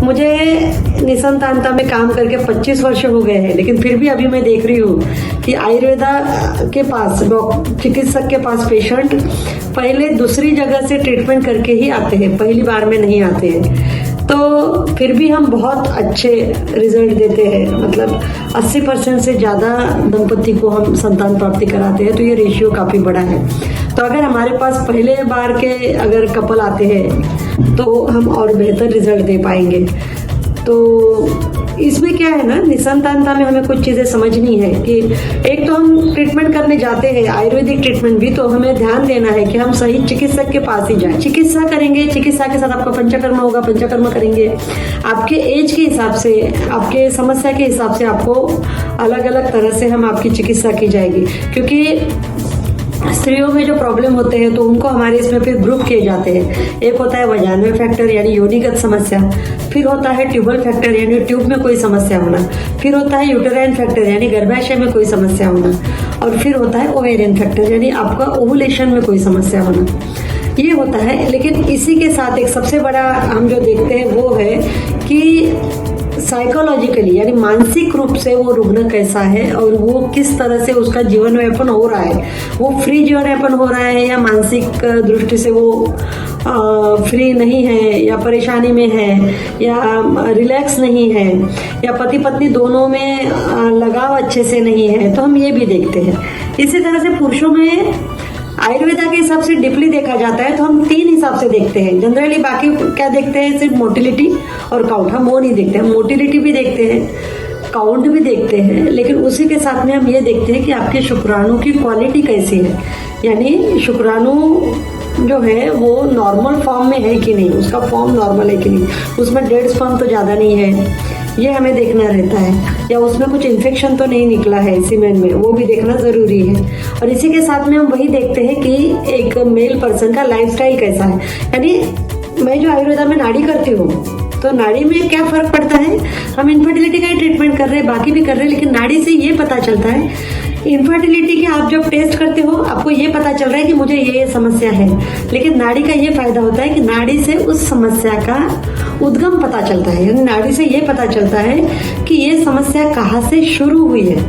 मुझे निसंतानता में काम करके 25 वर्ष हो गए हैं, लेकिन फिर भी अभी मैं देख रही हूँ कि आयुर्वेदा के पास चिकित्सक के पास पेशेंट पहले दूसरी जगह से ट्रीटमेंट करके ही आते हैं, पहली बार में नहीं आते हैं। तो फिर भी हम बहुत अच्छे रिजल्ट देते हैं, मतलब 80% से ज़्यादा दंपति को हम संतान प्राप्ति कराते हैं। तो ये रेशियो काफ़ी बड़ा है। तो अगर हमारे पास पहले बार के अगर कपल आते हैं तो हम और बेहतर रिजल्ट दे पाएंगे। तो इसमें क्या है ना, निसंतानता में हमें कुछ चीज़ें समझनी है कि एक तो हम ट्रीटमेंट करने जाते हैं, आयुर्वेदिक ट्रीटमेंट भी, तो हमें ध्यान देना है कि हम सही चिकित्सक के पास ही जाएं। चिकित्सा करेंगे, चिकित्सा के साथ आपका पंचकर्म होगा, पंचकर्म करेंगे। आपके एज के हिसाब से, आपके समस्या के हिसाब से आपको अलग अलग तरह से हम आपकी चिकित्सा की जाएगी। क्योंकि स्त्रियों में जो प्रॉब्लम होते हैं तो उनको हमारे इसमें फिर ग्रुप किए जाते हैं। एक होता है वजाइनल फैक्टर यानी योनिगत समस्या, फिर होता है ट्यूबल फैक्टर यानी ट्यूब में कोई समस्या होना, फिर होता है यूटेराइन फैक्टर यानी गर्भाशय में कोई समस्या होना, और फिर होता है ओवेरियन फैक्टर यानी आपका ओवुलेशन में कोई समस्या होना। ये होता है। लेकिन इसी के साथ एक सबसे बड़ा हम जो देखते हैं वो है कि साइकोलॉजिकली यानी मानसिक रूप से वो रुग्ण कैसा है और वो किस तरह से उसका जीवन यापन हो रहा है, वो फ्री जीवन यापन हो रहा है या मानसिक दृष्टि से वो फ्री नहीं है या परेशानी में है या रिलैक्स नहीं है या पति पत्नी दोनों में लगाव अच्छे से नहीं है, तो हम ये भी देखते हैं। इसी तरह से पुरुषों में आयुर्वेदा के हिसाब से डीपली देखा जाता है तो हम 3 हिसाब से देखते हैं जनरली। बाकी क्या देखते हैं, सिर्फ मोटिलिटी और काउंट, हम वो नहीं देखते। हम मोटिलिटी भी देखते हैं, काउंट भी देखते हैं, लेकिन उसी के साथ में हम ये देखते हैं कि आपके शुक्राणु की क्वालिटी कैसी है, यानी शुक्राणु जो है वो नॉर्मल फॉर्म में है कि नहीं, उसका फॉर्म नॉर्मल है कि नहीं, उसमें डेड स्पर्म तो ज़्यादा नहीं है, ये हमें देखना रहता है, या उसमें कुछ इन्फेक्शन तो नहीं निकला है सीमेन में, वो भी देखना ज़रूरी है। और इसी के साथ में हम वही देखते हैं कि एक मेल पर्सन का लाइफस्टाइल कैसा है। यानी मैं जो आयुर्वेदा में नाड़ी करती हूँ तो नाड़ी में क्या फर्क पड़ता है, हम इनफर्टिलिटी का ही ट्रीटमेंट कर रहे हैं, बाकी भी कर रहे हैं, लेकिन नाड़ी से ये पता चलता है इनफर्टिलिटी के आप जब टेस्ट करते हो आपको ये पता चल रहा है कि मुझे ये समस्या है, लेकिन नाड़ी का ये फायदा होता है कि नाड़ी से उस समस्या का उद्गम पता चलता है। यानी नाड़ी से ये पता चलता है कि ये समस्या कहाँ से शुरू हुई है,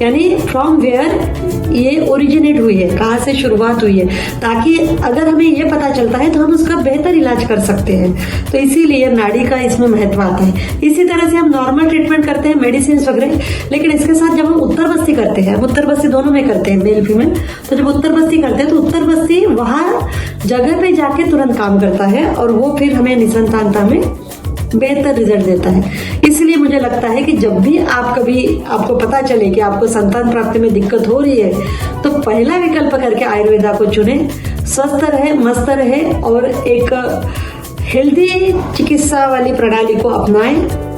यानी फ्रॉम वेयर ये ओरिजिनेट हुई है, कहाँ से शुरुआत हुई है, ताकि अगर हमें ये पता चलता है तो हम उसका बेहतर इलाज कर सकते हैं। तो इसीलिए नाड़ी का इसमें महत्व आता है। इसी तरह से हम नॉर्मल ट्रीटमेंट करते हैं, मेडिसिन वगैरह, लेकिन इसके साथ जब हम उत्तर बस्ती करते हैं, उत्तर बस्ती दोनों में करते हैं, मेल फीमेल, तो जब उत्तर बस्ती करते हैं तो उत्तर बस्ती वहाँ जगह पे जाके तुरंत काम करता है और वो फिर हमें निसंतानता में बेहतर रिजल्ट देता है। इसलिए मुझे लगता है कि जब भी आप कभी आपको पता चले कि आपको संतान प्राप्ति में दिक्कत हो रही है तो पहला विकल्प करके आयुर्वेदा को चुने, स्वस्थ रहे, मस्त रहे और एक हेल्दी चिकित्सा वाली प्रणाली को अपनाएं